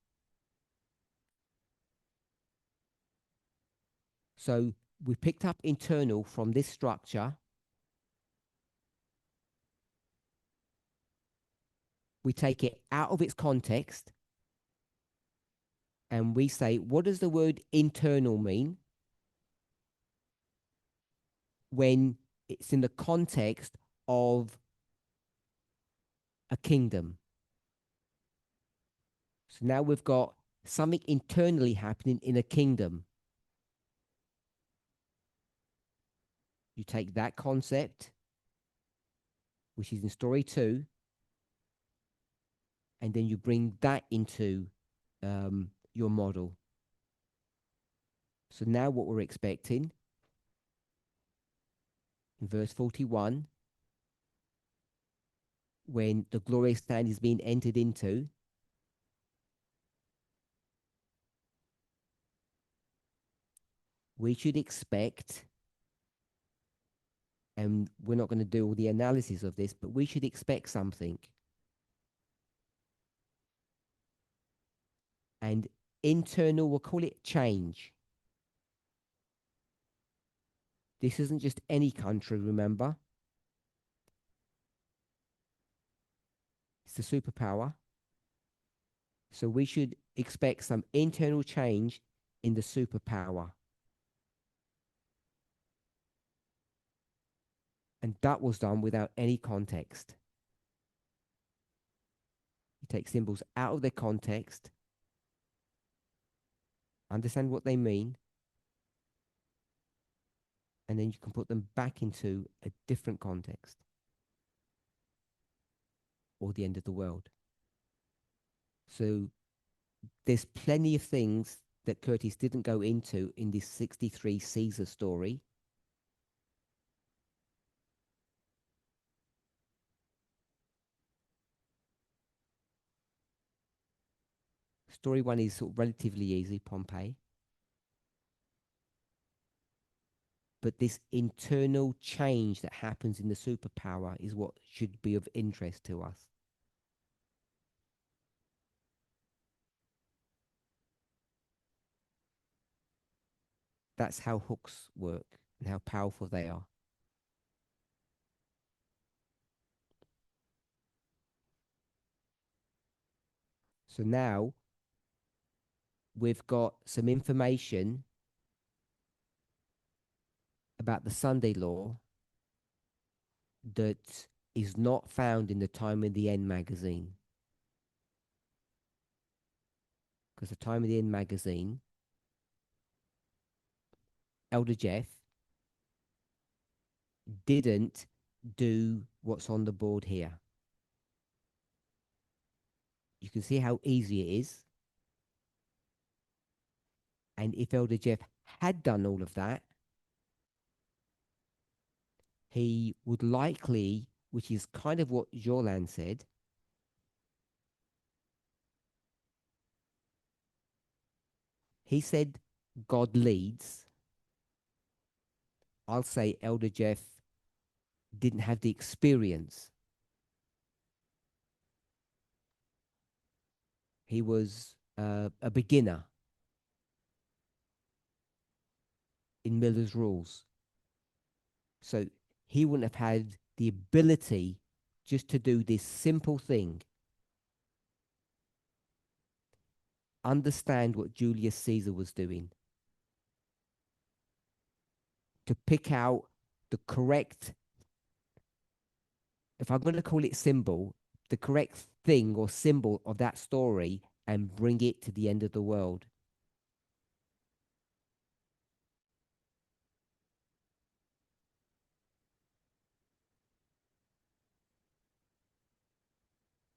So we picked up internal from this structure. We take it out of its context. And we say, what does the word internal mean when it's in the context of a kingdom? So now we've got something internally happening in a kingdom. You take that concept, which is in story 2, and then you bring that into your model. So now what we're expecting in verse 41, when the glorious land is being entered into, we should expect, and we're not going to do all the analysis of this, but we should expect something. And internal, we'll call it change. This isn't just any country, remember? It's the superpower. So we should expect some internal change in the superpower. And that was done without any context. You take symbols out of their context, understand what they mean, and then you can put them back into a different context. or the end of the world. So there's plenty of things that Curtis didn't go into in this 63 Caesar story. Story one is sort of relatively easy, Pompeii. But this internal change that happens in the superpower is what should be of interest to us. That's how hooks work and how powerful they are. So now we've got some information about the Sunday law that is not found in the Time of the End magazine. Because the Time of the End magazine, Elder Jeff didn't do what's on the board here. You can see how easy it is. And if Elder Jeff had done all of that, he would likely, which is kind of what Jolan said, he said God leads. I'll say Elder Jeff didn't have the experience. He was a beginner in Miller's rules. So he wouldn't have had the ability just to do this simple thing. Understand what Julius Caesar was doing. To pick out the correct, if I'm going to call it symbol, the correct thing or symbol of that story and bring it to the end of the world.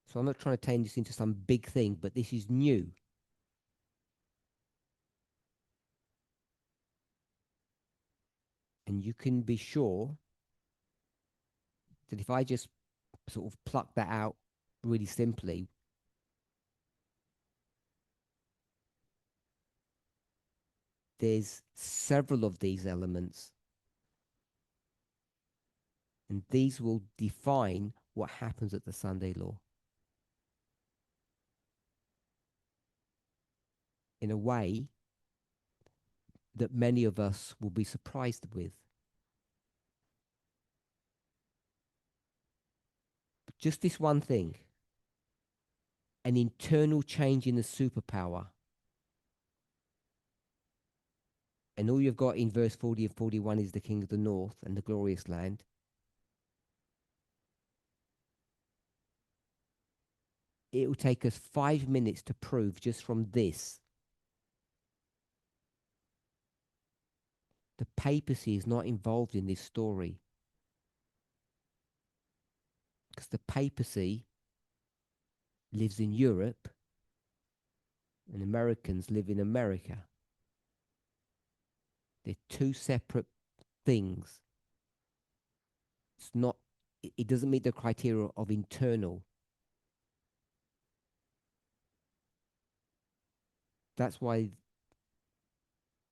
So I'm not trying to turn this into some big thing, but this is new. And you can be sure that if I just sort of pluck that out really simply, there's several of these elements. And these will define what happens at the Sunday law. In a way that many of us will be surprised with. Just this one thing, an internal change in the superpower. And all you've got in verse 40 and 41 is the king of the north and the glorious land. It will take us 5 minutes to prove just from this. The papacy is not involved in this story. Because the papacy lives in Europe and Americans live in America. They're two separate things. It's not, it doesn't meet the criteria of internal. That's why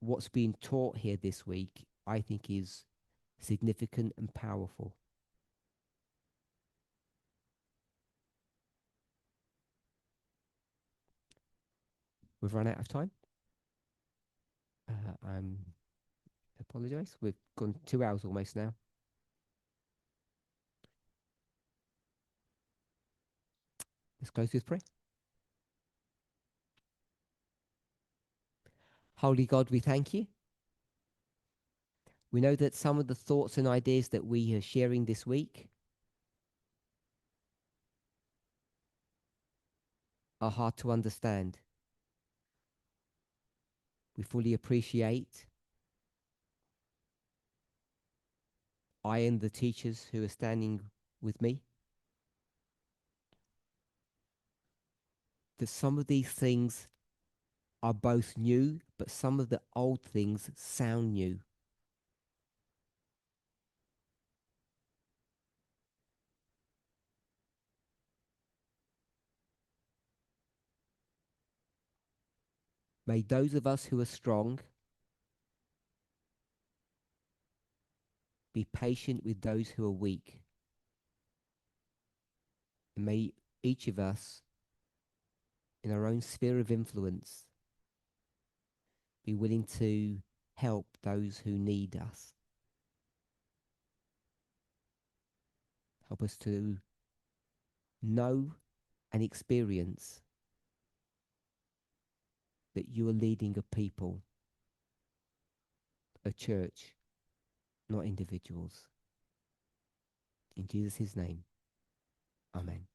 what's being taught here this week, I think, is significant and powerful. We've run out of time. I apologize. We've gone 2 hours almost now. Let's close with prayer. Holy God, we thank you. We know that some of the thoughts and ideas that we are sharing this week are hard to understand. We fully appreciate I and the teachers who are standing with me. that some of these things are both new, but some of the old things sound new. May those of us who are strong be patient with those who are weak. And may each of us, in our own sphere of influence, be willing to help those who need us. Help us to know and experience that you are leading a people, a church, not individuals. In Jesus' name, amen.